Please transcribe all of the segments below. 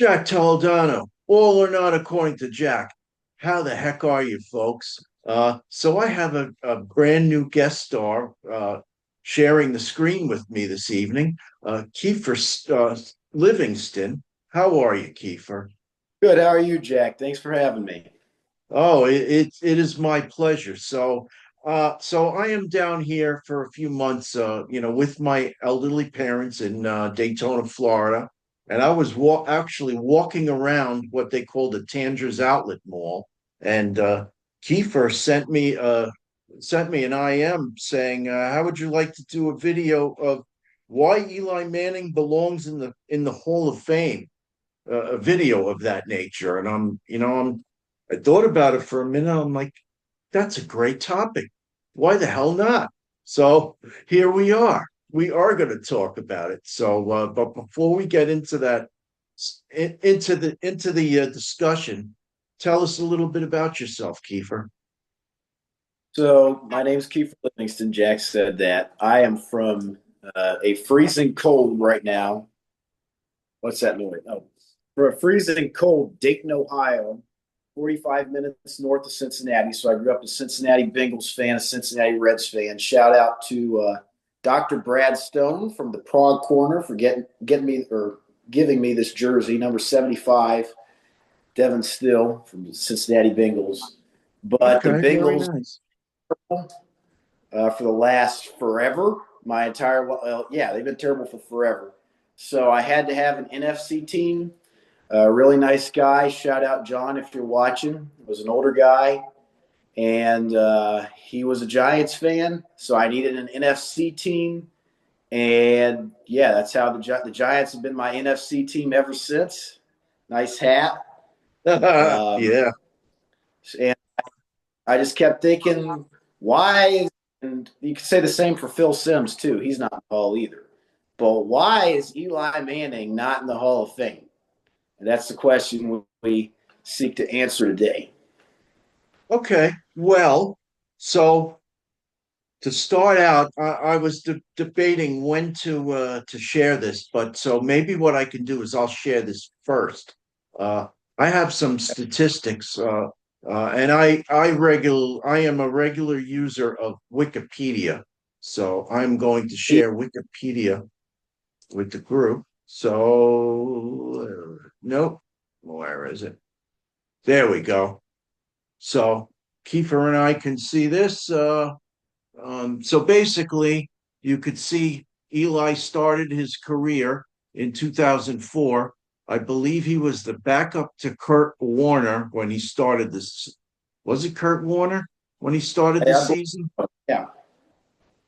Jack Toledano, all or not according to Jack. How the heck are you, folks? So I have a brand new guest star sharing the screen with me this evening, Kiefer Livingston. How are you, Kiefer? Good. How are you, Jack? Thanks for having me. Oh, it is my pleasure. So I am down here for a few months, with my elderly parents in Daytona, Florida, and I was actually walking around what they call the Tanger's Outlet Mall, and Kiefer sent me an IM saying, "How would you like to do a video of why Eli Manning belongs in the Hall of Fame?" A video of that nature. And I thought about it for a minute. I'm like, that's a great topic. Why the hell not? So here we are. We are going to talk about it. But before we get into that, into the discussion, tell us a little bit about yourself, Kiefer. So, my name's Kiefer Livingston. Jack said that. I am from a freezing cold right now. What's that noise? Oh, for a freezing cold Dayton, Ohio, 45 minutes north of Cincinnati. So, I grew up a Cincinnati Bengals fan, a Cincinnati Reds fan. Shout out to Dr. Brad Stone from the Prague Corner for getting me or giving me this jersey, number 75. Devin Still from the Cincinnati Bengals. But the Okay, very Bengals nice. for the last forever. My entire well, yeah, they've been terrible for forever. So I had to have an NFC team. A really nice guy. Shout out John if you're watching. Was an older guy, and he was a Giants fan. So I needed an NFC team, and yeah, that's how the Giants have been my NFC team ever since. Nice hat. Um, Yeah. and I just kept thinking, why and you could say the same for Phil Simms too. He's not in the Hall either. But why is Eli Manning not in the Hall of Fame? And that's the question we seek to answer today. Okay. Well, so to start out, I was debating when to share this, but so maybe what I can do is I'll share this first. Uh, I have some statistics, and I am a regular user of Wikipedia, so I'm going to share Wikipedia with the group. So nope, where is it? There we go. So Kiefer and I can see this. So basically, you could see Eli started his career in 2004. I believe he was the backup to Kurt Warner when he started this. Was it Kurt Warner when he started the Yeah, season? yeah.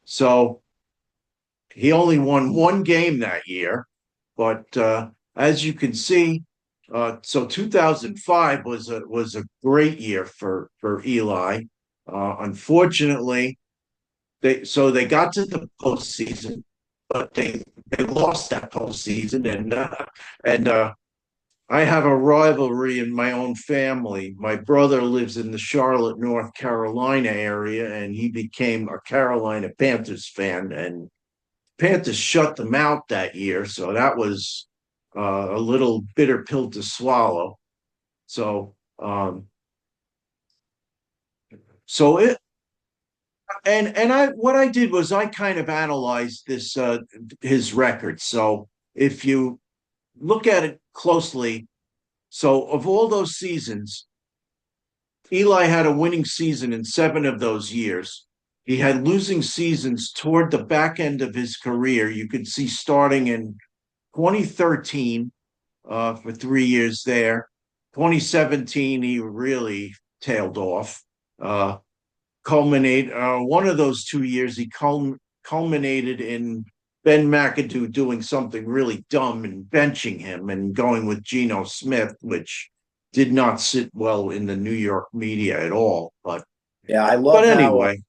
So he only won one game that year. But as you can see, so 2005 was a great year for Eli. Unfortunately, they got to the postseason, but they lost that postseason, and I have a rivalry in my own family. My brother lives in the Charlotte, North Carolina area, and he became a Carolina Panthers fan, and Panthers shut them out that year, so that was a little bitter pill to swallow. So, so it and I what I did was I kind of analyzed this his record. So if you look at it closely, so of all those seasons, Eli had a winning season in seven of those years. He had losing seasons toward the back end of his career. You could see starting in 2013 for 3 years there. 2017, he really tailed off. Uh, one of those 2 years, he culminated in Ben McAdoo doing something really dumb and benching him and going with Geno Smith, which did not sit well in the New York media at all. Yeah, But anyway,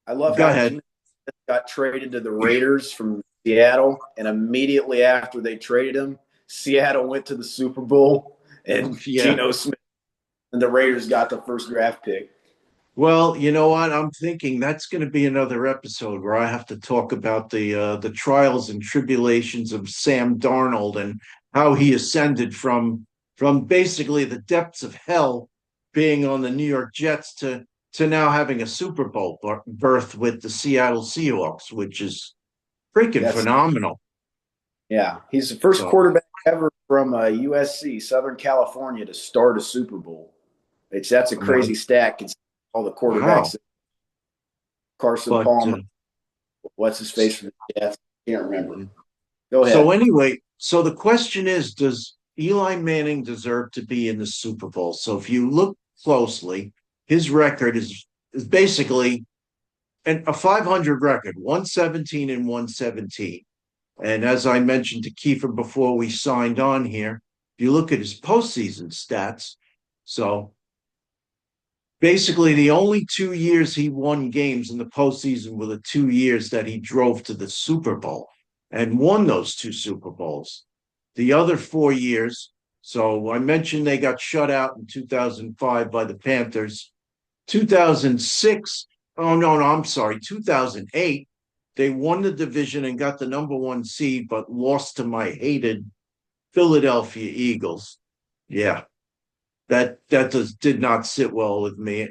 I love go how ahead. Geno got traded to the Raiders from Seattle, and immediately after they traded him, Seattle went to the Super Bowl, and Yeah. Geno Smith and the Raiders got the first draft pick. Well, you know what? I'm thinking that's going to be another episode where I have to talk about the trials and tribulations of Sam Darnold and how he ascended from basically the depths of hell, being on the New York Jets, to now having a Super Bowl berth with the Seattle Seahawks, which is freaking That's phenomenal. Yeah, he's the first So quarterback ever from USC, Southern California, to start a Super Bowl. That's a now, crazy stat. Considering all the wow. quarterbacks, Carson But Palmer, what's his face from the Jets? Can't remember. Go so ahead. anyway, so the question is, does Eli Manning deserve to be in the Super Bowl? So if you look closely, his record is basically a 500 record, 117 and 117. And as I mentioned to Kiefer before we signed on here, if you look at his postseason stats, so basically the only 2 years he won games in the postseason were the 2 years that he drove to the Super Bowl and won those two Super Bowls. The other 4 years, so I mentioned they got shut out in 2005 by the Panthers. 2006, oh no, I'm sorry, 2008, they won the division and got the number one seed, but lost to my hated Philadelphia Eagles. Yeah, did not sit well with me.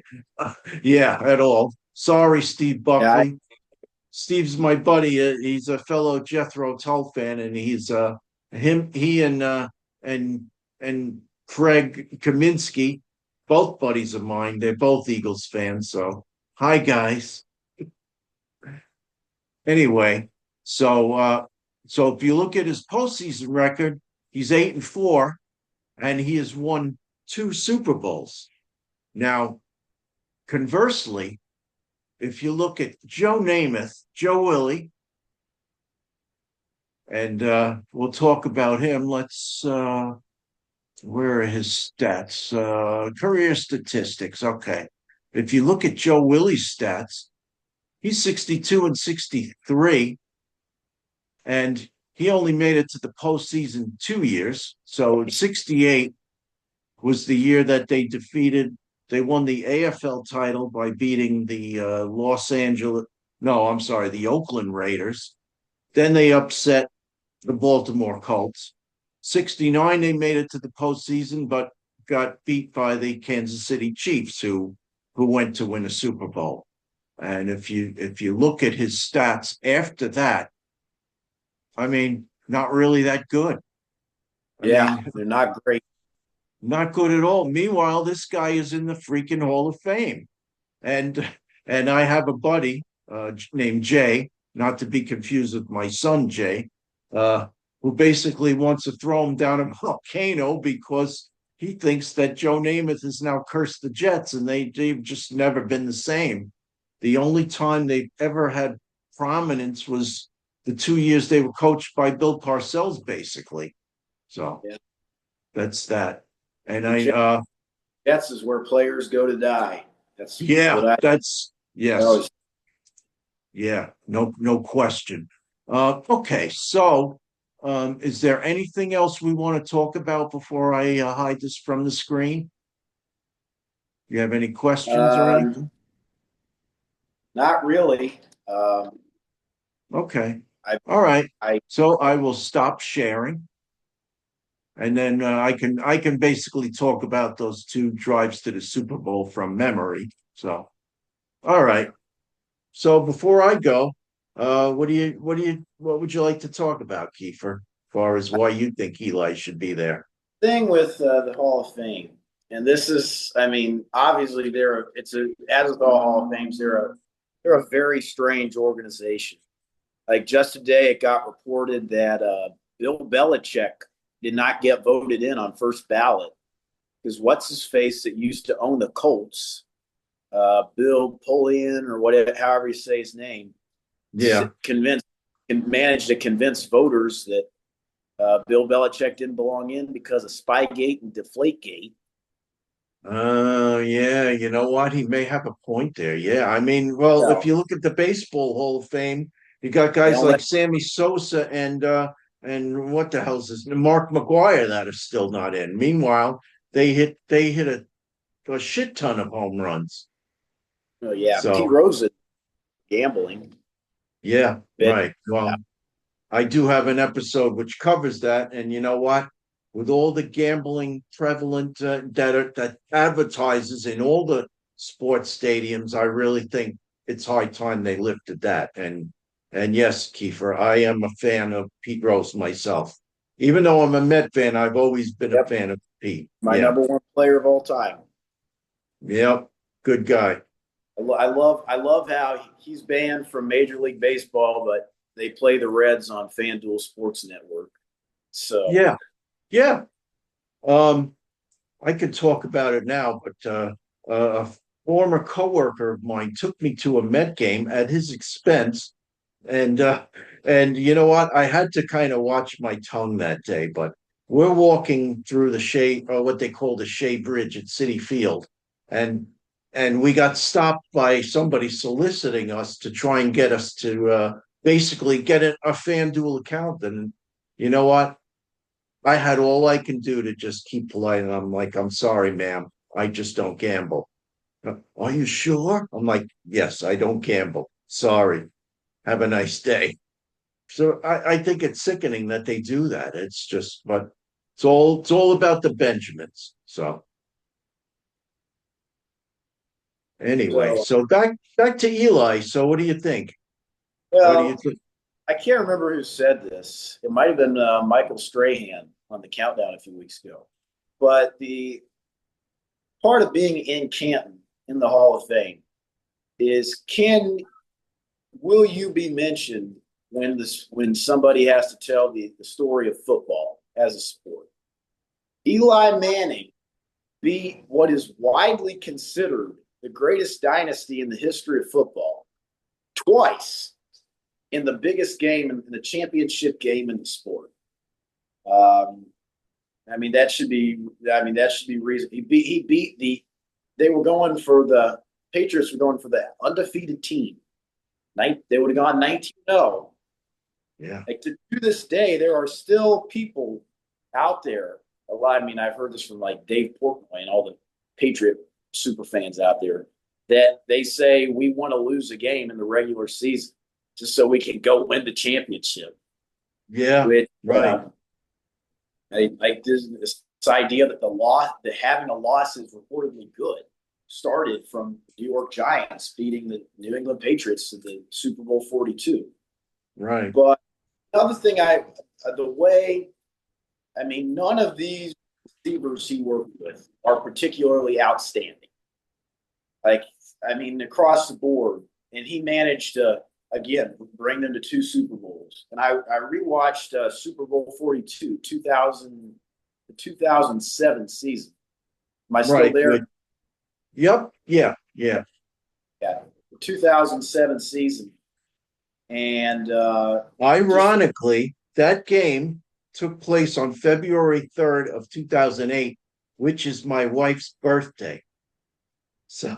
Yeah, at all. Sorry, Steve Yeah, Buckley. Steve's my buddy. He's a fellow Jethro Tull fan, and he and and Craig Kaminsky, both buddies of mine. They're both Eagles fans. So hi guys. Anyway, so if you look at his postseason record, he's 8-4, and he has won two Super Bowls. Now, conversely, if you look at Joe Namath, Joe Willie, and we'll talk about him. Where are his stats? Career statistics. Okay. If you look at Joe Willie's stats, he's 62 and 63, and he only made it to the postseason 2 years. So 68 was the year that they won the AFL title by beating the no, I'm sorry, the Oakland Raiders. Then they upset the Baltimore Colts. 69, they made it to the postseason, but got beat by the Kansas City Chiefs, who went to win a Super Bowl. And if you look at his stats after that, I mean, not really that good. I yeah, mean, they're not great. not good at all. Meanwhile, this guy is in the freaking Hall of Fame. And and I have a buddy named Jay, not to be confused with my son Jay, uh, who basically wants to throw him down a volcano because he thinks that Joe Namath has now cursed the Jets, and they've just never been the same. The only time they've ever had prominence was the 2 years they were coached by Bill Parcells, basically. So Yeah. that's that. And The Jets is where players go to die. That's yeah, what that's I yes. always. Yeah, no question. Okay, so is there anything else we want to talk about before I hide this from the screen? You have any questions or anything? Not really. Okay, I all right. I So I will stop sharing, and then I can basically talk about those two drives to the Super Bowl from memory. So, all right. So before I go, what would you like to talk about, Kiefer, as far as why you think Eli should be there? thing with the Hall of Fame, and this is, I mean, obviously it's a as with all Hall of Fames, they're a very strange organization. Like just today, it got reported that Bill Belichick did not get voted in on first ballot because what's his face that used to own the Colts, Bill Polian or whatever, however you say his name, Yeah. convinced managed to convince voters that Bill Belichick didn't belong in because of Spygate and Deflategate. Yeah, you know what? He may have a point there. Yeah. I mean, well, if So you look at the Baseball Hall of Fame, you got they guys don't like let Sammy Sosa and what the hell's his Mark McGuire that are still not in. Meanwhile, they hit a shit ton of home runs. Oh yeah, Pete So Rose is gambling. yeah, But right. Well, I do have an episode which covers that, and you know what? with all the gambling prevalent that advertises in all the sports stadiums, I really think it's high time they lifted that. And yes, Kiefer, I am a fan of Pete Rose myself. Even though I'm a Met fan, I've always been a Yep, fan of Pete. my Yeah, number one player of all time. yep, good guy. I love how he's banned from Major League Baseball, but they play the Reds on FanDuel Sports Network. So Yeah, yeah. Um, I could talk about it now, but a former coworker of mine took me to a Met game at his expense, and you know what? I had to kind of watch my tongue that day. But we're walking through the Shea, or what they call the Shea Bridge at City Field, and we got stopped by somebody soliciting us to try and get us to basically get a FanDuel account. And you know what? I had all I can do to just keep polite. And I'm like, I'm sorry, ma'am. I just don't gamble. Are you sure? I'm like, yes, I don't gamble. Sorry. Have a nice day. So I think it's sickening that they do that. It's just, but it's all about the Benjamins. So anyway, so so back to Eli. So what do you think? What do you well, think? I can't remember who said this. It might have been Michael Strahan on the countdown a few weeks ago. But the part of being in Canton in the Hall of Fame is can will you be mentioned when somebody has to tell the story of football as a sport? Eli Manning beat what is widely considered the greatest dynasty in the history of football twice in the biggest game in the championship game in the sport. Um, I mean that should be. I mean that should be reason. He beat the. They were going for the Patriots were going for the undefeated team. They would have gone 19-0. Yeah, Like to this day, there are still people out there. A lot. I mean, I've heard this from like Dave Portnoy and all the Patriot super fans out there that they say we want to lose a game in the regular season just so we can go win the championship. yeah, Which right. like this idea that that having a loss is reportedly good started from the New York Giants beating the New England Patriots to the Super Bowl 42. Right. But another thing, the way I mean, none of these receivers he worked with are particularly outstanding. Like, I mean, across the board, and he managed to again bring them to two Super Bowls. And I rewatched Super Bowl 42, 2000, the 2007 season. Am I still Right. there? With yep. Yeah. Yeah. Yeah, the 2007 season, and just Ironically, that game took place on February 3rd of 2008, which is my wife's birthday. So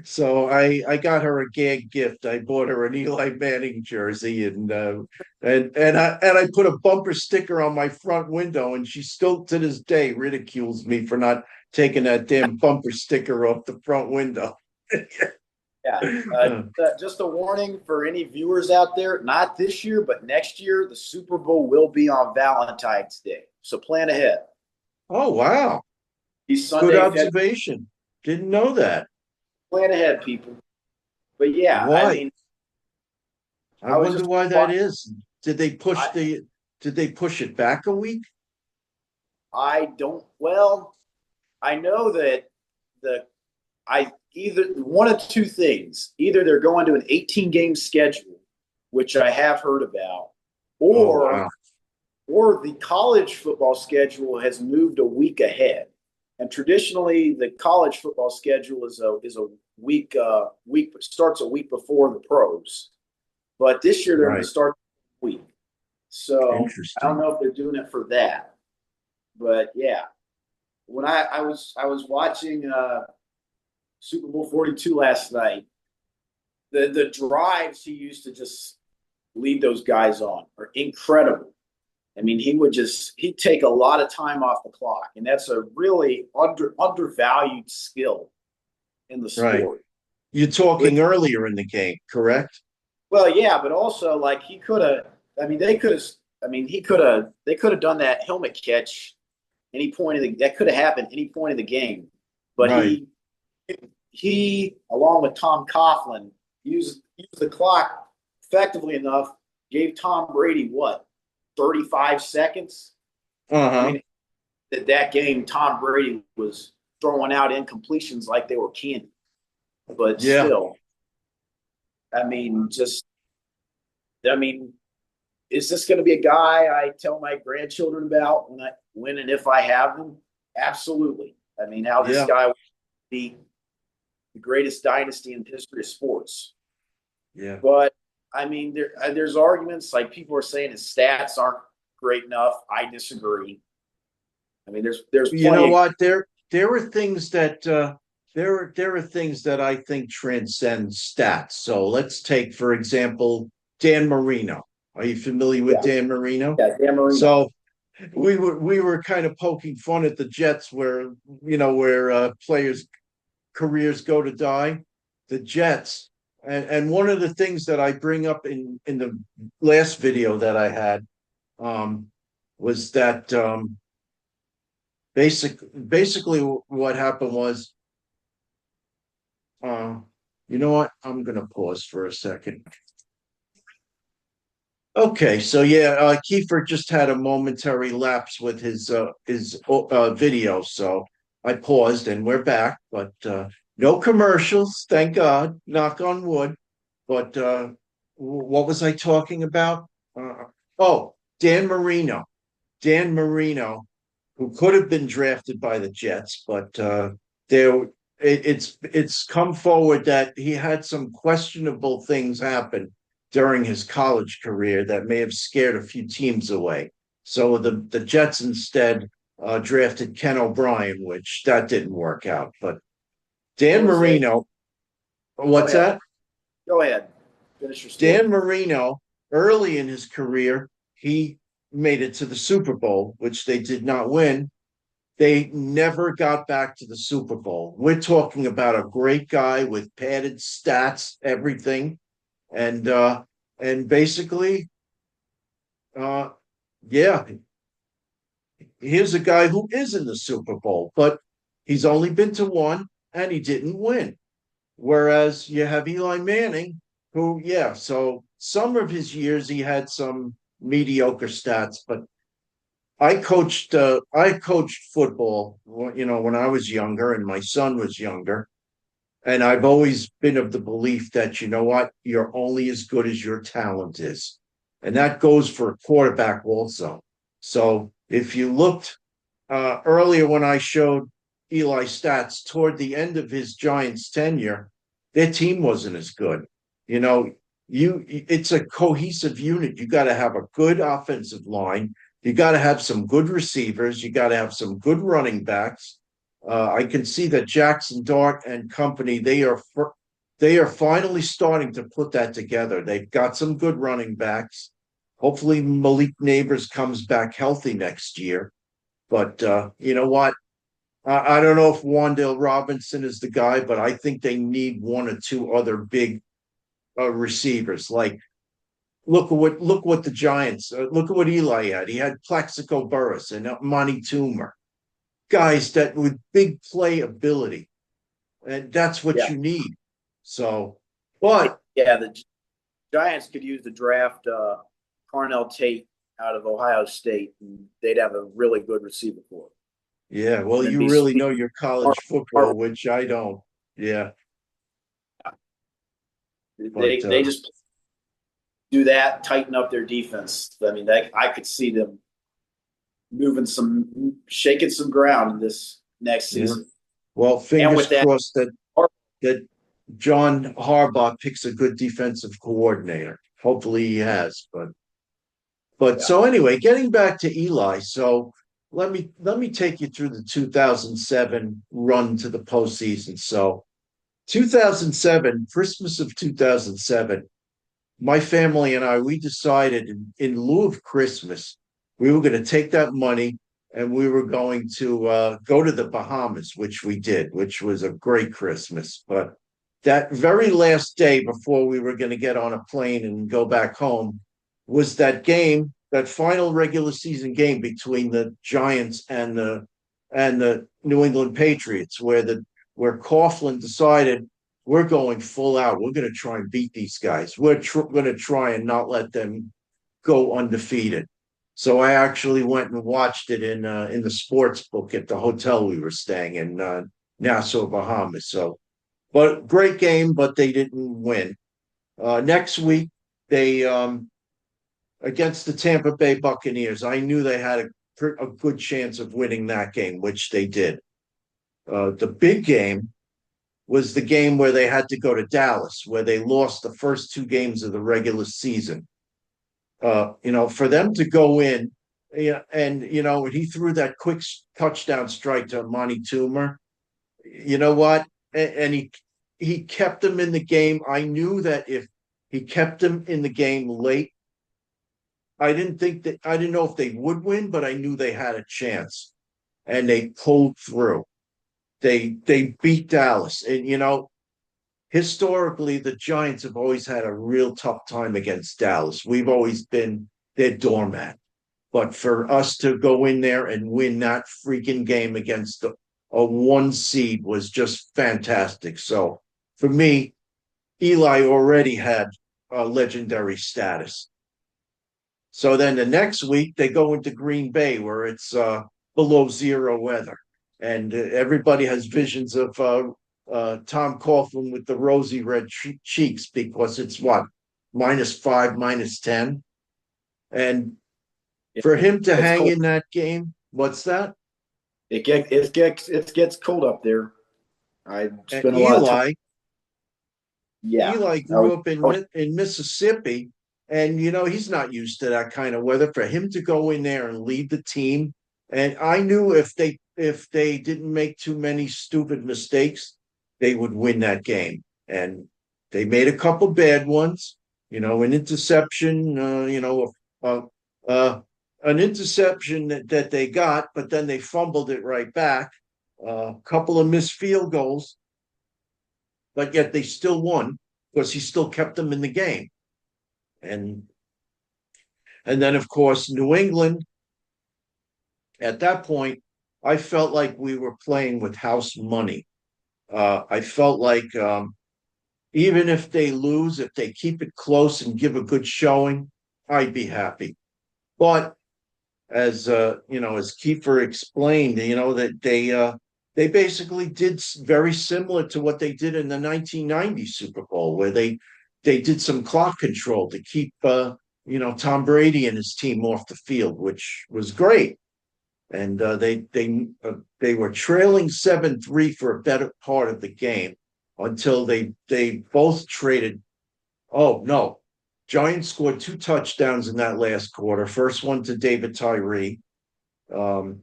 so I got her a gag gift. I bought her an Eli Manning jersey and I put a bumper sticker on my front window, and she still to this day ridicules me for not taking that damn bumper sticker off the front window. yeah. Just a warning for any viewers out there: not this year, but next year, the Super Bowl will be on Valentine's Day. So plan ahead. Oh wow. Be Good Sunday, February. observation. Didn't know that. Plan ahead, people. But yeah, I Why? mean, I I was wonder just why that is. Did they push I the did they push it back a week? I don't. Well, I know that the I either one of two things: either they're going to an 18 game schedule, which I have heard about, Oh or wow. the college football schedule has moved a week ahead. And traditionally, the college football schedule is a week starts a week before the pros. But this year they're going to Right. start the week. So I don't Interesting. know if they're doing it for that. But yeah, when I was watching Super Bowl 42 last night, the drives he used to just lead those guys on are incredible. I mean, he'd take a lot of time off the clock, and that's a really undervalued skill in the Right. sport. You're Which, talking earlier in the game, correct? well, yeah, but also like he could have. I mean, they could have. I mean, he could have. They could have done that helmet catch any point of that could have happened any point of the game. But Right. he along with Tom Coughlin used the clock effectively enough, gave Tom Brady what 35 seconds. I Uh-huh. mean, that game, Tom Brady was throwing out incompletions like they were candy. But Yeah. still, I mean, I mean, is this going to be a guy I tell my grandchildren about when and if I have them? Absolutely. I mean, how this Yeah. guy will be the greatest dynasty in the history of sports. Yeah. But I mean, there's arguments like people are saying his stats aren't great enough. I disagree. I mean, there's You know plenty of what? There are things that there are things that I think transcend stats. So let's take, for example, Dan Marino. Are you familiar with yeah, Dan Marino? yeah, Dan Marino. So we were kind of poking fun at the Jets where players' careers go to die. The Jets. And one of the things that I bring up in the last video that I had um was that basically what happened was uh you know what, I'm gonna pause for a second. Okay, so yeah, Kiefer just had a momentary lapse with his video, so I paused and we're back, but no commercials, thank God, knock on wood. But what was I talking about? Oh, Dan Marino. Dan Marino, who could have been drafted by the Jets, but there it's come forward that he had some questionable things happen during his college career that may have scared a few teams away. So the Jets instead drafted Ken O'Brien, which that didn't work out. But Dan Jose, Marino, go what's ahead. that? Go ahead. Finish your Dan story. Marino, early in his career, he made it to the Super Bowl, which they did not win. They never got back to the Super Bowl. We're talking about a great guy with padded stats, everything, and basically, uh, yeah, here's a guy who is in the Super Bowl, but he's only been to one and he didn't win. Whereas you have Eli Manning, who, yeah, so some of his years he had some mediocre stats, but I coached football, when I was younger and my son was younger. And I've always been of the belief that, you know what, you're only as good as your talent is. And that goes for a quarterback also. So if you looked earlier when I showed Eli stats toward the end of his Giants tenure, their team wasn't as good. You know, it's a cohesive unit. You got to have a good offensive line. You got to have some good receivers. You got to have some good running backs. I can see that Jackson Dart and company they are finally starting to put that together. They've got some good running backs. Hopefully Malik Neighbors comes back healthy next year. But you know what? I don't know if Wandale Robinson is the guy, but I think they need one or two other big receivers. Like look what the Giants look at what Eli had. He had Plexico Burris and Monty Toomer, guys that with big play ability, and that's what Yeah, you need. So, but yeah. The Giants could use the draft Carnell Tate out of Ohio State, and they'd have a really good receiver for it. yeah, well, Wouldn't you be really sweet. know your college football, which I don't. Yeah, but They just do that, tighten up their defense. I mean, I could see them shaking some ground in this next yeah. season. Well, And fingers with that, crossed that John Harbaugh picks a good defensive coordinator. Hopefully he has, but yeah, so anyway, getting back to Eli. So let me take you through the 2007 run to the postseason. So 2007, Christmas of 2007, my family and I, we decided in lieu of Christmas, we were going to take that money and we were going to go to the Bahamas, which we did, which was a great Christmas. But that very last day before we were going to get on a plane and go back home was that game that final regular season game between the Giants and the New England Patriots, where Coughlin decided we're going full out. We're going to try and beat these guys. We're going to try and not let them go undefeated. So I actually went and watched it in the sports book at the hotel we were staying in Nassau, Bahamas. So, but great game, but they didn't win. Next week they against the Tampa Bay Buccaneers. I knew they had a good chance of winning that game, which they did. The big game was the game where they had to go to Dallas, where they lost the first two games of the regular season. For them to go in, yeah, and when he threw that quick touchdown strike to Monty Toomer, you know what? And he kept them in the game. I knew that if he kept them in the game late, I didn't know if they would win, but I knew they had a chance, and they pulled through. They beat Dallas, and historically the Giants have always had a real tough time against Dallas. We've always been their doormat. But for us to go in there and win that freaking game against a one seed was just fantastic. So for me, Eli already had a legendary status. So then the next week they go into Green Bay where it's below zero weather, and everybody has visions of Tom Coughlin with the rosy red cheeks because it's what -5, -10, and for him to hang cold. in that game, what's that? It gets cold up there. I And spent a lot of time. Yeah, Eli I was, grew up in Mississippi, and he's not used to that kind of weather. For him to go in there and lead the team, and I knew if they didn't make too many stupid mistakes, they would win that game. And they made a couple bad ones, an interception, uh, uh, an interception that they got, but then they fumbled it right back. A couple of missed field goals, but yet they still won because he still kept them in the game. And and then of course New England at that point, I felt like we were playing with house money. I felt like even if they lose, if they keep it close and give a good showing, I'd be happy. But as Kiefer explained, that they basically did very similar to what they did in the 1990 Super Bowl, where they did some clock control to keep Tom Brady and his team off the field, which was great. And they were trailing 7-3 for a better part of the game until they both traded. Oh no, Giants scored two touchdowns in that last quarter. First one to David Tyree. Um,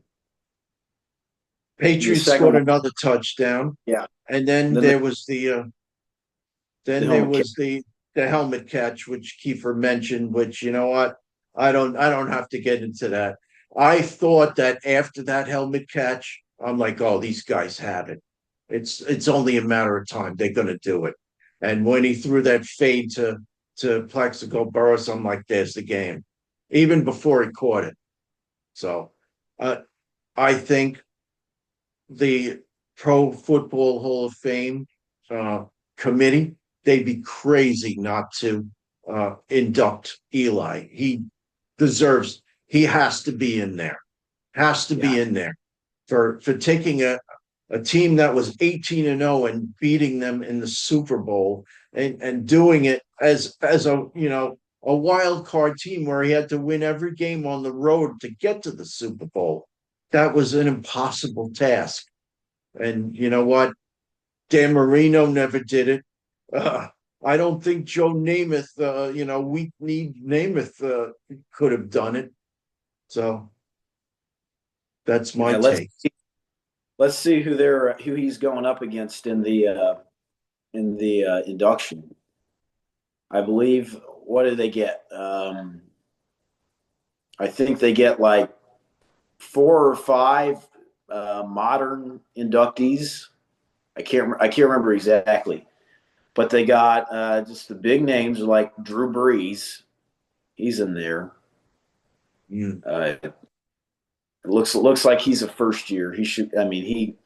the Patriots second scored one. another touchdown, Yeah, and then and then there was the then there helmet kick. was the helmet catch, which Kiefer mentioned. Which you know what, I don't have to get into that. I thought that after that helmet catch, I'm like, oh, these guys have it. It's only a matter of time. They're going to do it. And when he threw that fade to Plexico Burris, I'm like, there's the game, even before he caught it. So uh, I think the Pro Football Hall of Fame uh, committee, they'd be crazy not to induct Eli. He has to be in there, has to Yeah, be in there for taking a team that was 18-0 and beating them in the Super Bowl and doing it as a wild card team where he had to win every game on the road to get to the Super Bowl. That was an impossible task. And you know what? Dan Marino never did it. Uh, I don't think Joe Namath, weak knee Namath, could have done it. So that's my yeah. take. Let's see who he's going up against in the induction. I believe. What did they get? I think they get like 4 or 5 modern inductees. I can't remember exactly, but they got just the big names like Drew Brees. He's in there. Mm. It looks like he's a first year. He should. I mean,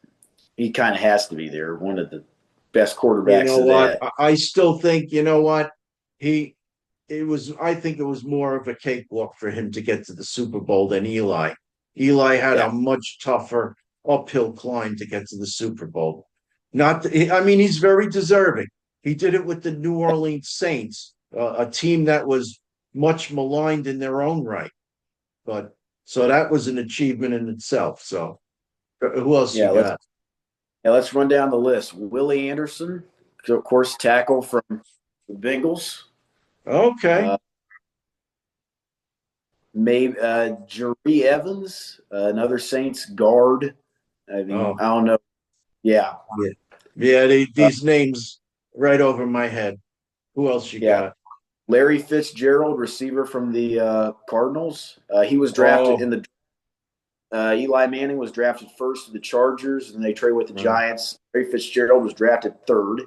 he kind of has to be there. One of the best You quarterbacks know of what? that. I still think, you know what? He I think it was more of a cakewalk for him to get to the Super Bowl than Eli. Eli had Yeah, a much tougher uphill climb to get to the Super Bowl. Not, I mean, he's very deserving. He did it with the New Orleans Saints, a team that was much maligned in their own right. But so that was an achievement in itself. So who else you yeah. got? Let's run down the list. Willie Anderson, of course, tackle from the Bengals. Okay. Uh, maybe Jerry Evans, another Saints guard. I mean, Oh, I don't know. Yeah, yeah. Yeah, uh, these names right over my head. Who else you yeah. got? Larry Fitzgerald, receiver from the Cardinals. He was drafted Oh, in the. Eli Manning was drafted first to the Chargers, and they trade with the right, Giants. Larry Fitzgerald was drafted third.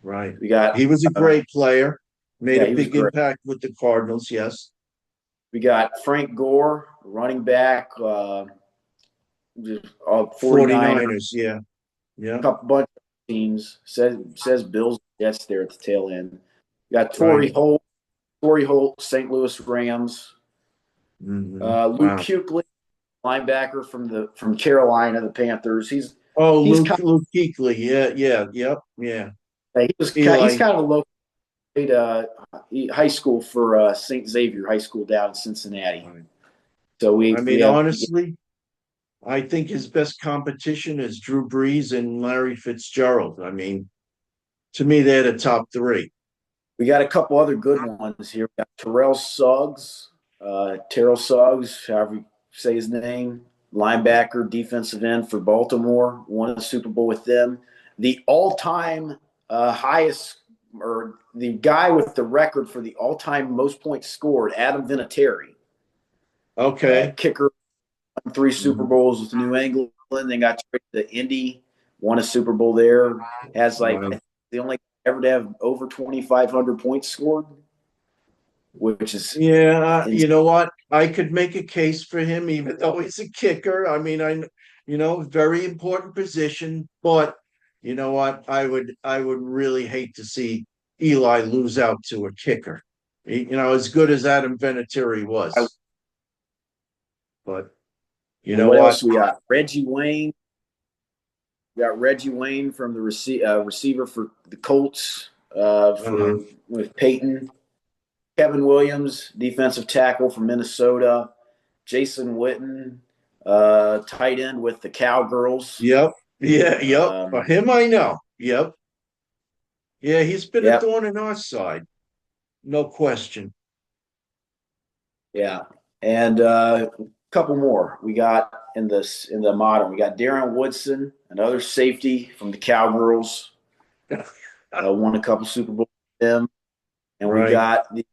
right. We got, He was a great player, made yeah, a he was big great. impact with the Cardinals. Yes. We got Frank Gore, running back, 49ers, 49ers. Yeah. Yeah. couple bunch of teams. Says Bills, Jets there at the tail end. We got Right. Torrey Holt, St. Louis Rams. Luke Wow. Kuechly, linebacker from Carolina, the Panthers. Oh, He's kind Luke Kuechly. Yeah. Yeah. Yep. Yeah. he's Eli. kind of a local high school for St. Xavier High School down in Cincinnati. Right. So I we mean, have honestly, I think his best competition is Drew Brees and Larry Fitzgerald. I mean, to me, they're the top three. we got a couple other good ones here. We got Terrell Suggs, however you say his name, linebacker, defensive end for Baltimore, won the Super Bowl with them. The all-time highest, or the guy with the record for the all-time most points scored, Adam Vinatieri, Okay. kicker, won three Super Mhm. Bowls with New England, then got traded to Indy, won a Super Bowl there. Has like Wow. the only ever to have over 2,500 points scored, which is Yeah, insane. you know what? I could make a case for him, even though he's a kicker. I mean, very important position, but you know what? I would really hate to see Eli lose out to a kicker. As good as Adam Vinatieri was, but you And know what what? else we got? Reggie Wayne. We got Reggie Wayne from the receiver for the Colts Uh, for with Peyton. Kevin Williams, defensive tackle from Minnesota. Jason Witten, tight end with the Cowgirls. yep, yeah, yep. For Um, him, I know. Yep, yeah, he's been a yep, thorn in our side, no question. yeah, and a couple more. We got in the modern. We got Darren Woodson, another safety from the Cowgirls. Won a couple Super Bowls with them. And we Right. got the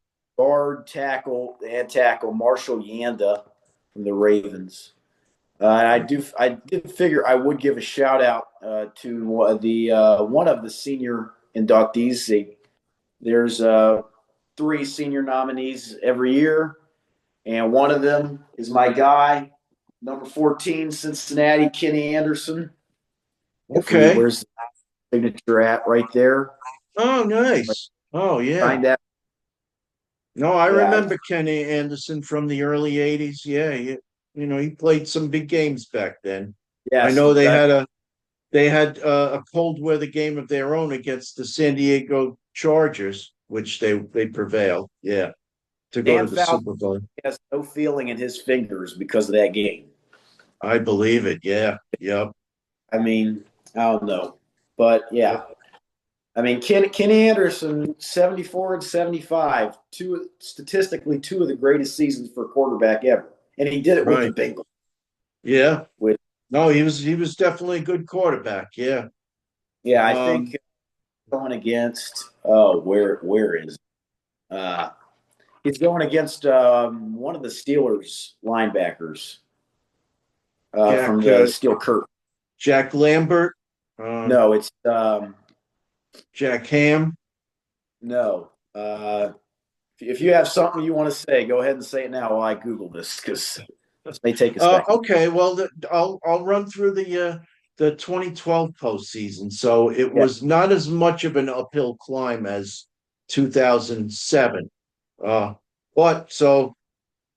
head tackle Marshall Yanda from the Ravens. I did figure I would give a shout out to the one of the senior inductees. There's three senior nominees every year, and one of them is my guy, number 14, Cincinnati, Kenny Anderson. Okay. Where's the signature at right there? Oh, Like, nice. Oh, yeah. signed that. No, I Yeah, remember Kenny Anderson from the early 80s. Yeah, he played some big games back then. I yes, know they had a cold weather game of their own against the San Diego Chargers, which they prevailed. Yeah, to go to Dan the Fouts Super Bowl. has no feeling in his fingers because of that game. I believe it. Yeah. Yep. I mean, I don't know, but Yep. yeah. I mean, Ken Anderson, 74 and 75, statistically two of the greatest seasons for a quarterback ever, and he did it with the Right. Bengals. Yeah. With No, he was definitely a good quarterback. Yeah. yeah, I think Um, going against where is uh he's going against one of the Steelers linebackers from Jack the Steel Curtain. Jack Lambert, No, it's Jack Ham. no. If if you have something you want to say, go ahead and say it now while I Google this because this may take a second. Okay, well, I'll run through the 2012 postseason. So it Yeah. was not as much of an uphill climb as 2007. Uh, but so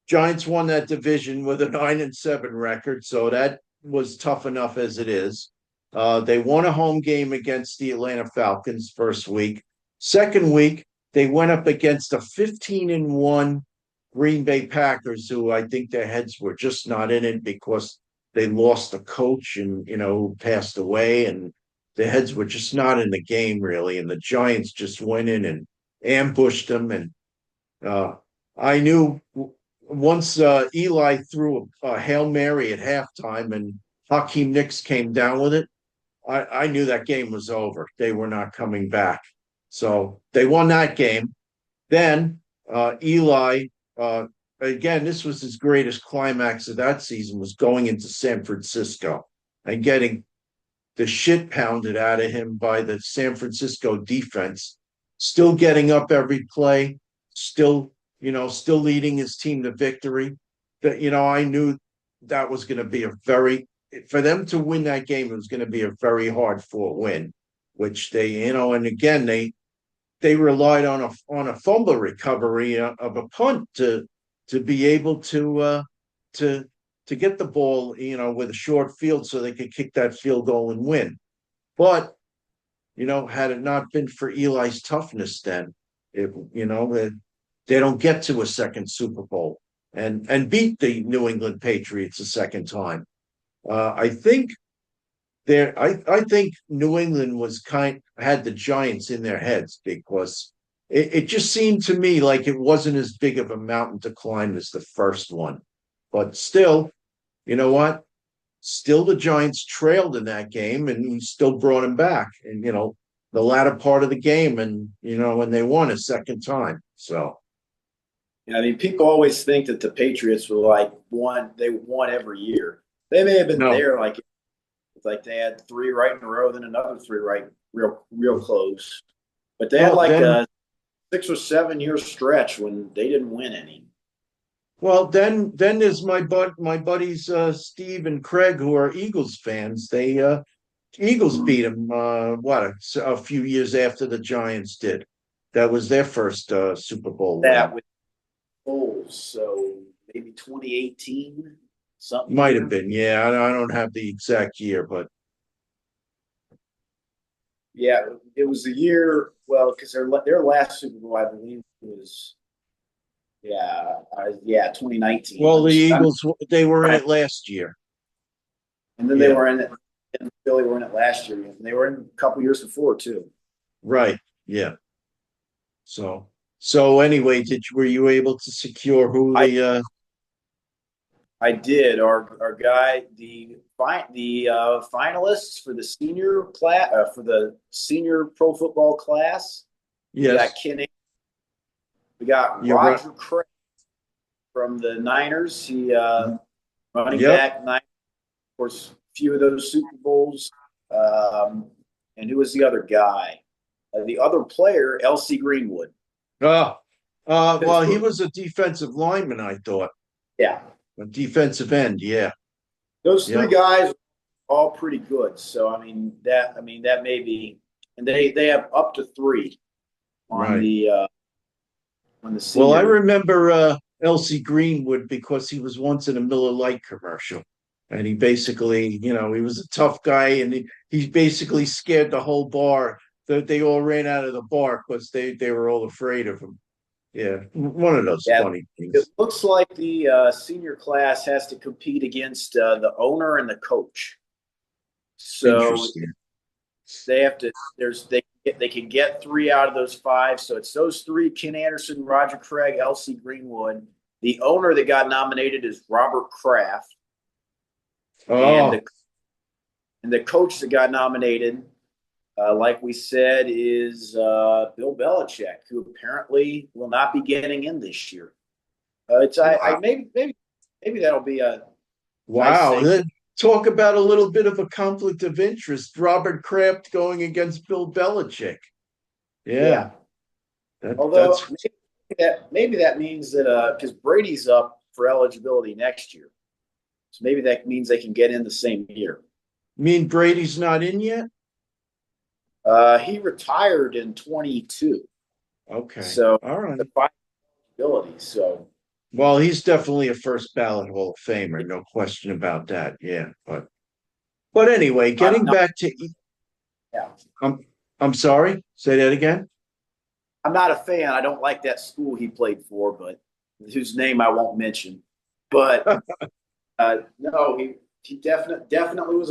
Giants won that division with a 9-7 record, so that was tough enough as it is. They won a home game against the Atlanta Falcons first week. Second week, they went up against a 15-1 Green Bay Packers, who I think their heads were just not in it because they lost a coach and passed away, and their heads were just not in the game really. And the Giants just went in and ambushed them, and uh, I knew once Eli threw a Hail Mary at halftime and Hakeem Nicks came down with it, I knew that game was over. They were not coming back. So they won that game. Then Eli, uh, again, this was his greatest climax of that season, was going into San Francisco and getting the shit pounded out of him by the San Francisco defense, still getting up every play, still, still leading his team to victory. That, I knew that was going to be for them to win that game, it was going to be a very hard fought win, which they, and again, they relied on a fumble recovery of a punt to be able to to get the ball, with a short field so they could kick that field goal and win. But, had it not been for Eli's toughness, then they don't get to a second Super Bowl and beat the New England Patriots a second time. I think I think New England had the Giants in their heads because it just seemed to me like it wasn't as big of a mountain to climb as the first one. But still, you know what? Still, the Giants trailed in that game, and he still brought him back. And the latter part of the game, and when they won a second time. So Yeah, I mean, people always think that the Patriots were like they won every year. They may have been no, there like they had three right in a row, then another three right real close. But they had well like then, a 6 or 7 year stretch when they didn't win any. then there's my buddies Steve and Craig, who are Eagles fans. They Eagles beat them a few years after the Giants did. That was their first Super Bowl That win. with Bulls, so maybe 2018, something Might have there. been, yeah. I don't have the exact year, but Yeah, it was the year. Well, because their last Super Bowl, I believe, was yeah 2019. well, the Eagles, they were in it last year. And then they Yeah, were in it. And Philly were in it last year. And they were in a couple years before too. right. Yeah. So anyway, were you able to secure who I the I did. Our guy, the finalists for the senior class for the senior pro football class. We got yes, Kenny. We got you're right. Roger Craig from the Niners. He running Yep. back Niners, of course, a few of those Super Bowls. And who was the other guy? The other player, LC Greenwood. Uh, well, he Pittsburgh. was a defensive lineman, I thought. Yeah, A defensive end, yeah. those three Yep. guys are all pretty good. So I mean that may be, and they have up to three on Right. the Well, I senior. remember Elsie Greenwood because he was once in a Miller Lite commercial. And he basically, he was a tough guy, and he basically scared the whole bar. They all ran out of the bar because they were all afraid of him. Yeah, one of those Yeah, funny it things. looks like the senior class has to compete against the owner and the coach. So Interesting. they have to. They can get three out of those five. So it's those three: Ken Anderson, Roger Craig, L.C. Greenwood. The owner that got nominated is Robert Kraft, and Oh, the coach that got nominated, like we said, is Bill Belichick, who apparently will not be getting in this year. It's I wow. maybe that'll be a nice Wow. thing. Then talk about a little bit of a conflict of interest. Robert Kraft going against Bill Belichick. Yeah, Yeah. that Although that's maybe that means that because Brady's up for eligibility next year, so maybe that means they can get in the same year. Mean Brady's not in yet? He retired in 22, Okay. so All right. the ability. So Well, he's definitely a first ballot Hall of Famer, no question about that. Yeah, but anyway, I'm getting not. back to Yeah, I'm I'm sorry. Say that again. I'm not a fan. I don't like that school he played for, but whose name I won't mention. But no, he definitely was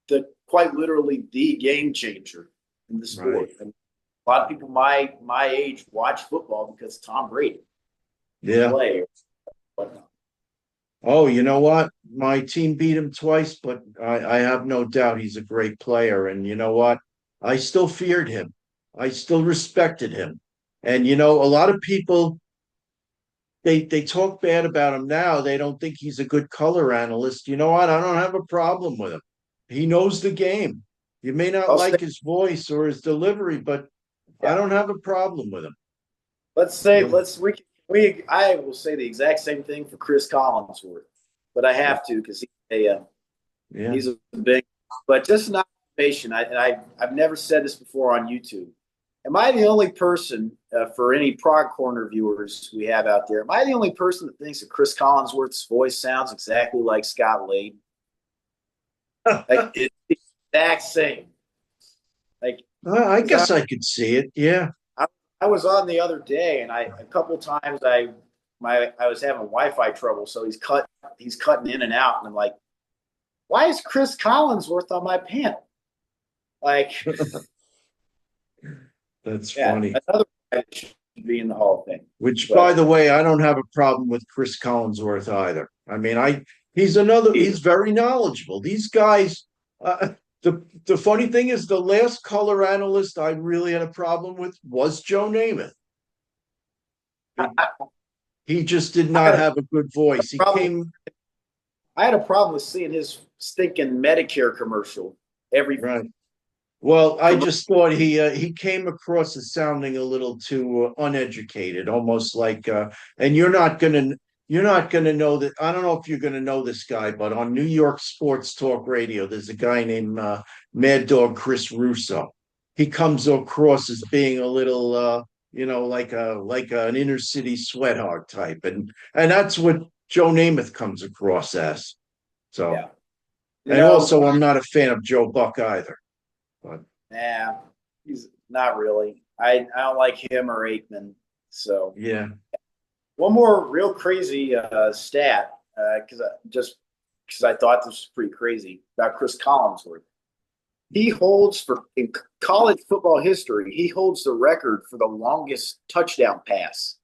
the quite literally the game changer in the Right. sport. And a lot of people my age watch football because Tom Brady can Yeah. play or whatnot. Oh, you know what? My team beat him twice, but I have no doubt he's a great player. And you know what? I still feared him. I still respected him. And you know, a lot of people they talk bad about him now. They don't think he's a good color analyst. You know what? I don't have a problem with him. He knows the game. You may not I'll say, like his voice or his delivery, but I yeah. don't have a problem with him. Let's say Um, let's we I will say the exact same thing for Chris Collinsworth, but I have to because yeah. he's a big. But just an observation, I've never said this before on YouTube. Am I the only person for any Prog Corner viewers we have out there? Am I the only person that thinks that Chris Collinsworth's voice sounds exactly like Scott Lade? Like it's the exact same. Like I because guess I could see it. Yeah. I, I was on the other day, and a couple times I was having Wi-Fi trouble, so he's cutting in and out, and I'm like, why is Chris Collinsworth on my panel? Like, That's yeah, funny. another guy that should be in the Hall of Fame. Which, by But the way, I don't have a problem with Chris Collinsworth either. I mean, he's very knowledgeable. These guys, the funny thing is, the last color analyst I really had a problem with was Joe Namath. It, he just did I not had a have a good voice. He problem. came I had a problem with seeing his stinking Medicare commercial every right. Well, I commercial. just thought he came across as sounding a little too uneducated, almost like and you're not gonna know that. I don't know if you're gonna know this guy, but on New York Sports Talk Radio, there's a guy named Mad Dog Chris Russo. He comes across as being a little like an inner city sweatheart type, and that's what Joe Namath comes across as. So, Yeah, you and know, also, I'm not a fan of Joe Buck either. But nah, he's not really. I don't like him or Aikman. So yeah. one more real crazy stat because I thought this was pretty crazy about Chris Collinsworth. He holds for in college football history. He holds the record for the longest touchdown pass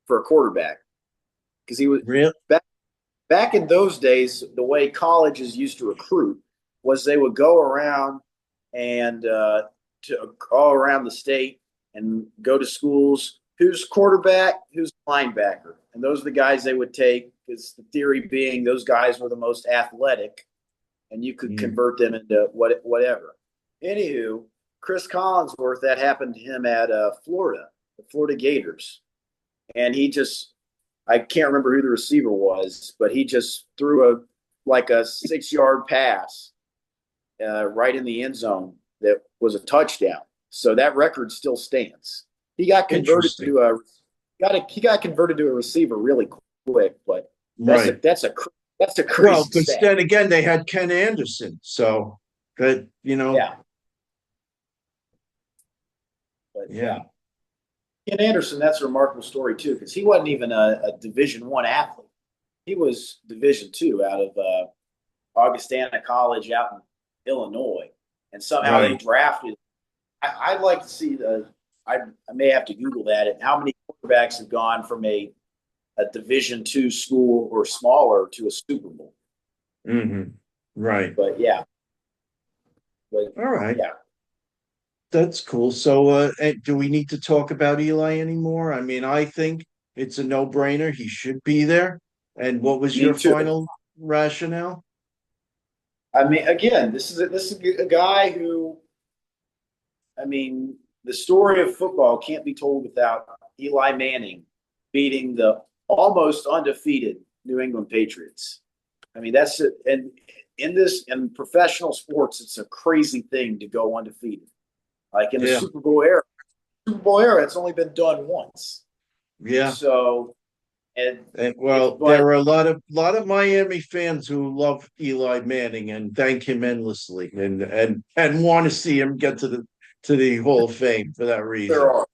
for a quarterback because he was Real back in those days. The way colleges used to recruit was they would go around and to all around the state and go to schools. Who's quarterback? Who's linebacker? And those are the guys they would take. Because the theory being those guys were the most athletic, and you could mm, convert them into whatever. Anywho, Chris Collinsworth, that happened to him at Florida, the Florida Gators, and he just I can't remember who the receiver was, but he just threw a 6 yard pass right in the end zone that was a touchdown. So that record still stands. He got converted interesting. to he got converted to a receiver really quick, but that's a Right. that's a that's a Well, crazy because stat. then again, they had Ken Anderson. So that, Yeah, but yeah. yeah, Ken Anderson, that's a remarkable story too, because he wasn't even a Division I athlete. He was Division II out of Augustana College out in Illinois, and somehow they Right. drafted. I'd like to see I may have to Google that and how many quarterbacks have gone from a Division II school or smaller to a Super Bowl. Right. But yeah, but All right. yeah, That's cool. So, do we need to talk about Eli anymore? I mean, I think it's a no-brainer. He should be there. And what was me your too. final rationale? I mean, again, this is a guy who, I mean, the story of football can't be told without Eli Manning beating the almost undefeated New England Patriots. I mean, that's it. And in professional sports, it's a crazy thing to go undefeated. Like in the Yeah. Super Bowl era, it's only been done once. Yeah. So, and And it's well, there but are a lot of Miami fans who love Eli Manning and thank him endlessly and want to see him get to the Hall of Fame for that there reason. are.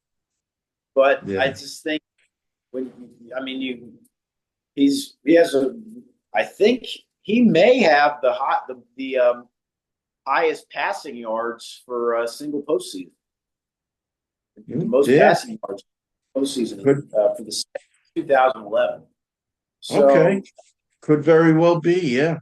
But I Yeah. just think when I mean he has a I think he may have the highest passing yards for a single postseason. The most Yeah. passing yards postseason Could for the 2011. okay. So, Could very well be. Yeah.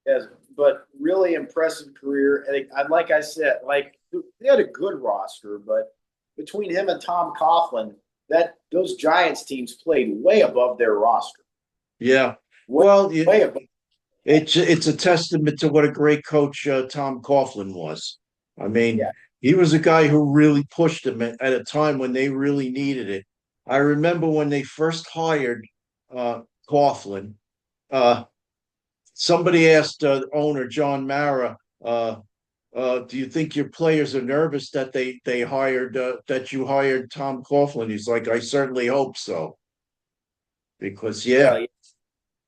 yes, but really impressive career. And like I said, like they had a good roster, but between him and Tom Coughlin, that those Giants teams played way above their roster, Yeah. way, Well, way above. it's a testament to what a great coach Tom Coughlin was. I mean, Yeah, he was a guy who really pushed them at a time when they really needed it. I remember when they first hired Coughlin. Uh, Somebody asked owner John Mara, "Do you think your players are nervous that they hired that you hired Tom Coughlin?" He's like, "I certainly hope so." Because yeah, yeah.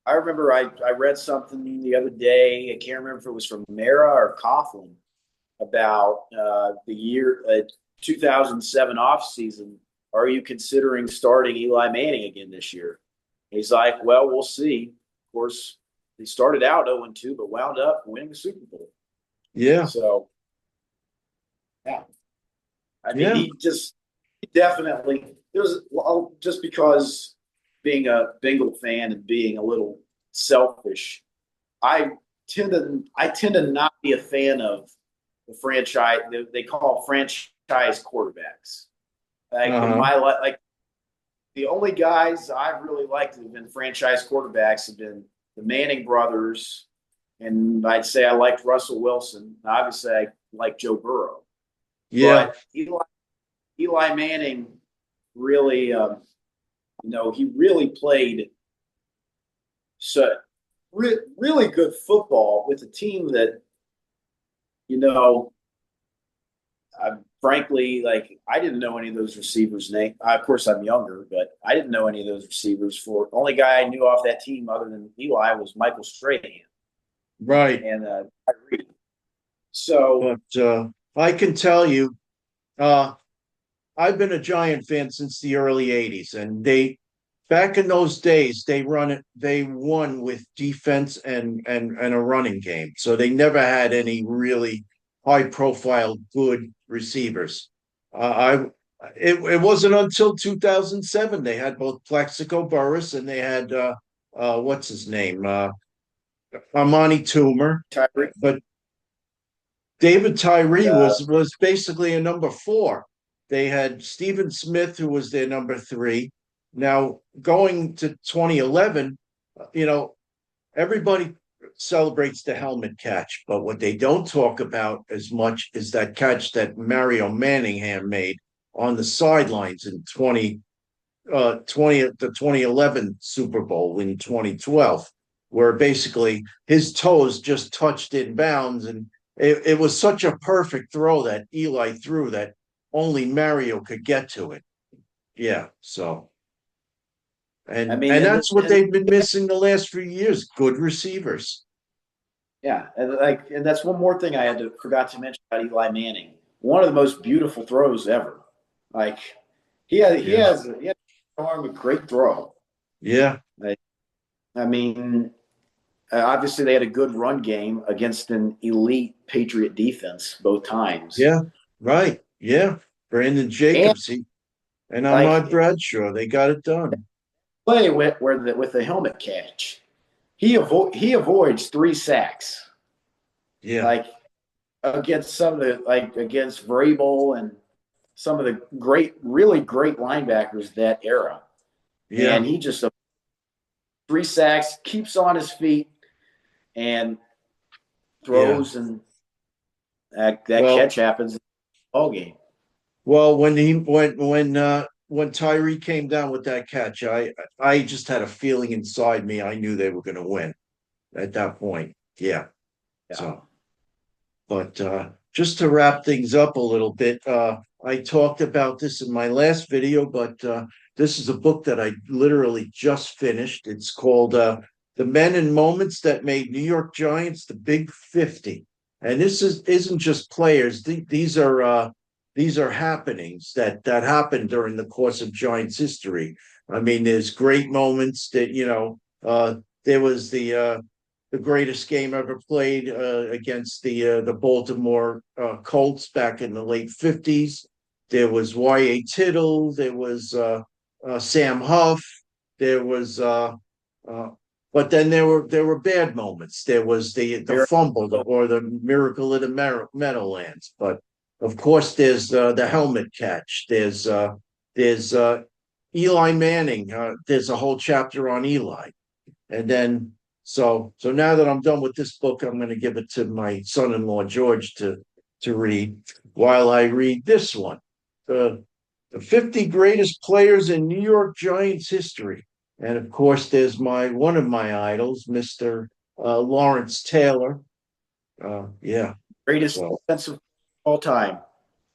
I remember I read something the other day. I can't remember if it was from Mara or Coughlin about the year 2007 off season. Are you considering starting Eli Manning again this year? He's like, well, we'll see. Of course, they started out 0-2, but wound up winning the Super Bowl. yeah, So, yeah, I mean, yeah, he definitely there's just because being a Bengal fan and being a little selfish, I I tend to not be a fan of the franchise they call franchise quarterbacks. Like in uh-huh, my life, like the only guys I've really liked that have been franchise quarterbacks have been the Manning brothers, and I'd say I liked Russell Wilson. Obviously, I like Joe Burrow, yeah, but Eli Manning really, he really played so really good football with a team that you know frankly, like I didn't know any of those receivers' name. Of course, I'm younger, but I didn't know any of those receivers. For the only guy I knew off that team other than Eli was Michael Strahan right. and Tyree. So But I can tell you, uh, I've been a Giant fan since the early '80s, and they back in those days they won with defense and a running game. So they never had any really high profile good receivers. I it wasn't until 2007 they had both Plexico Burris and they had what's his name Armani Toomer, Tyree, but David Tyree uh, was basically a number four. They had Stephen Smith, who was their number three. Now going to 2011, you know, everybody celebrates the helmet catch, but what they don't talk about as much is that catch that Mario Manningham made on the sidelines in 20 the 2011 Super Bowl in 2012, where basically his toes just touched in bounds. And it was such a perfect throw that Eli threw that only Mario could get to it. Yeah. So, I and mean, and that's what they've been missing the last few years, good receivers. yeah, and that's one more thing I forgot to mention about Eli Manning. One of the most beautiful throws ever. Like Yeah. he has an arm a great throw. Yeah. Like, I mean, obviously, they had a good run game against an elite Patriot defense both times. Yeah. Right. Yeah. Brandon And Jacobs and Ahmad like Bradshaw, they got it done. play with the helmet catch, he avoids 3 sacks. Yeah. Like against some of the like against Vrabel and some of the really great linebackers that era. And Yeah. he just 3 sacks, keeps on his feet, and Yeah. throws, and that Well, catch happens in the ball game. Well, when when Tyree came down with that catch, I just had a feeling inside me. I knew they were going to win at that point. Yeah. Yeah. So, but just to wrap things up a little bit, I talked about this in my last video, but this is a book that I literally just finished. It's called "The Men and Moments That Made New York Giants the Big 50." And this isn't just players. These are happenings that happened during the course of Giants history. I mean, there's great moments that there was the greatest game ever played against the Baltimore Colts back in the late 50s. There was Y.A. Tittle. There was Sam Huff. There was, uh, but then there were bad moments. There was the fumble or the miracle of the Meadowlands. But of course, there's the helmet catch. There's Eli Manning. There's a whole chapter on Eli. And then so now that I'm done with this book, I'm going to give it to my son-in-law George to read while I read this one, the the 50 greatest players in New York Giants history. And of course, there's my one of my idols, Mr. Lawrence Taylor. Yeah. Greatest So, defensive of all time.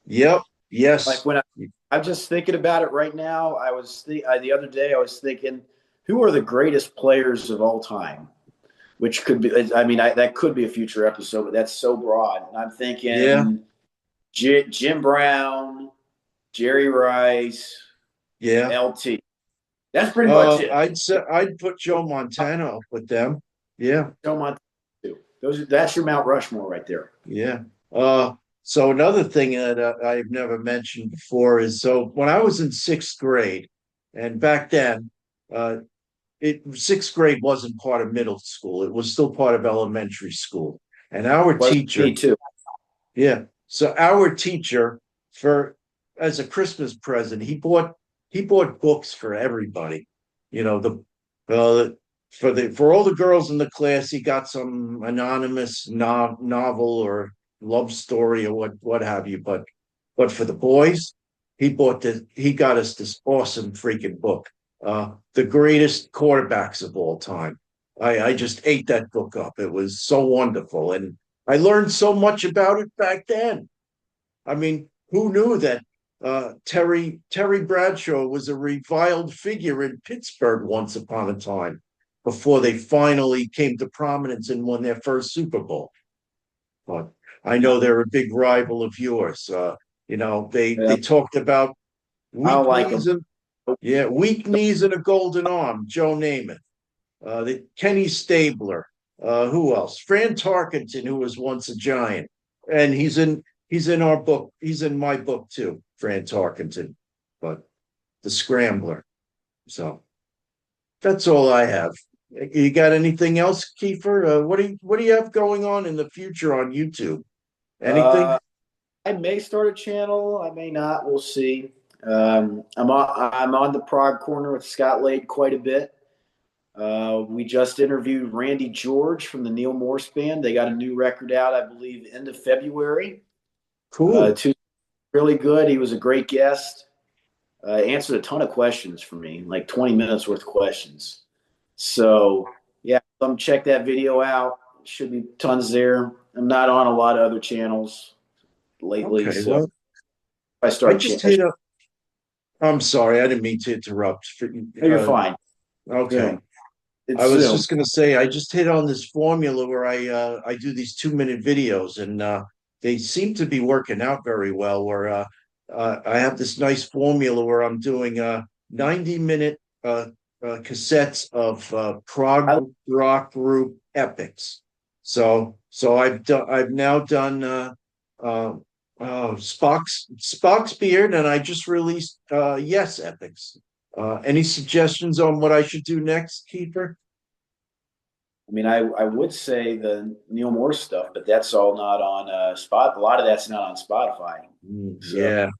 yep. Like Yes. when I'm just thinking about it right now. The other day I was thinking, who are the greatest players of all time? Which could be, I mean, that could be a future episode, but that's so broad. And I'm Yeah. thinking Jim Brown, Jerry Rice, Yeah. LT. That's pretty much it. I'd say I'd put Joe Montana up with them. Yeah. Joe Montana too. That's your Mount Rushmore right there. Yeah. So another thing that I've never mentioned before is so when I was in sixth grade, and back then, uh, sixth grade wasn't part of middle school; it was still part of elementary school. And our Was teacher, me too. yeah, so our teacher for as a Christmas present, he bought books for everybody. You know for all the girls in the class, he got some anonymous novel or love story or what have you. But for the boys, he got us this awesome freaking book, the greatest quarterbacks of all time. I just ate that book up. It was so wonderful, and I learned so much about it back then. I mean, who knew that Terry Bradshaw was a reviled figure in Pittsburgh once upon a time before they finally came to prominence and won their first Super Bowl. But I Yeah. know they're a big rival of yours. They Yeah. talked about I don't weak like them. knees and yeah, weak knees and a golden arm. Joe Namath, Kenny Stabler. Who else? Fran Tarkenton, who was once a Giant, and he's in our book. He's in my book too, Fran Tarkenton, but the Scrambler. So that's all I have. You got anything else, Kiefer? What do you have going on in the future on YouTube? Anything? Uh, I may start a channel. I may not. We'll see. I'm on the Prog Corner with Scott Lade quite a bit. We just interviewed Randy George from the Neil Morse Band. They got a new record out, I believe, end of February. Cool. Really good. He was a great guest. Answered a ton of questions for me, like 20 minutes worth of questions. So, yeah, come check that video out. Should be tons there. I'm not on a lot of other channels lately, Okay. so if Well, I I start, just hit a. I'm sorry, I didn't mean to interrupt. you're fine. Okay. Zoom. It's I was Zoom. just going to say I just hit on this formula where I do these 2 minute videos, and they seem to be working out very well. Where I have this nice formula where I'm doing 90-minute cassettes of I, prog rock group epics. So I've now done uh, Spock's Beard, and I just released Yes Epics. Any suggestions on what I should do next, Kiefer? I mean, I would say the Neil Morse stuff, but that's all not on Spot. A lot of that's not on Spotify. So, Yeah,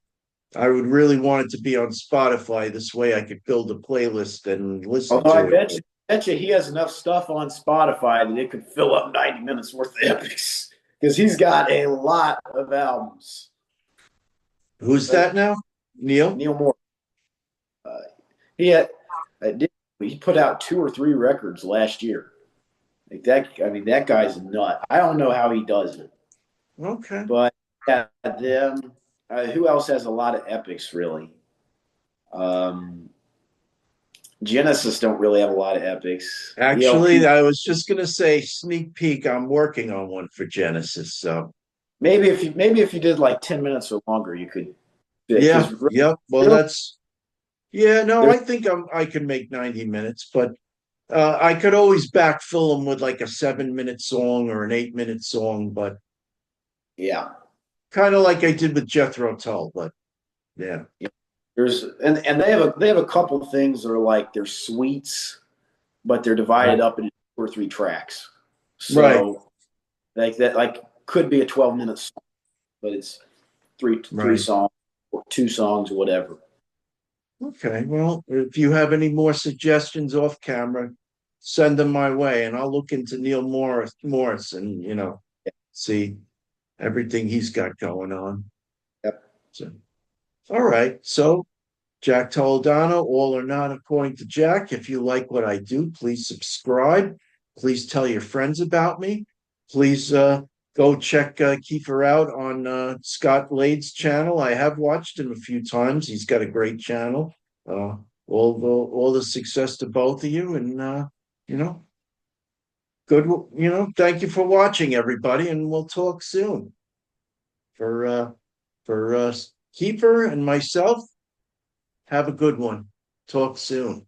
I would really want it to be on Spotify. This way I could build a playlist and listen although to it. bet you he has enough stuff on Spotify that it could fill up 90 minutes worth of epics because he's got a lot of albums. Who's But that now? Neil? Neil Morse, He had uh, did- he put out two or three records last year. Like that, I mean, that guy's a nut. I don't know how he does it, Okay. but yeah, them. Who else has a lot of epics? Really, um, Genesis don't really have a lot of epics. Actually, ELP, I was just gonna say sneak peek. I'm working on one for Genesis. So maybe if you did like 10 minutes or longer, you could. yeah, Because yep. Well, really, that's yeah. No, there's I think I can make 90 minutes, but I could always backfill them with like a 7 minute song or an 8 minute song, but yeah, kind of like I did with Jethro Tull. But yeah, there's and they have a couple things that are like they're suites, but they're divided right, up into two or three tracks. right, So like that like could be a 12 minute song, but it's three right. songs or two songs or whatever. Okay. Well, if you have any more suggestions off camera, send them my way, and I'll look into Neil Morris, and see everything he's got going on. Yep. So, all right. So, Jack Toledano, all or not, according to Jack. If you like what I do, please subscribe. Please tell your friends about me. Please go check Kiefer out on Scott Lade's channel. I have watched him a few times. He's got a great channel. Uh, all the success to both of you, and you know, good. Thank you for watching, everybody, and we'll talk soon. For Kiefer and myself, have a good one. Talk soon.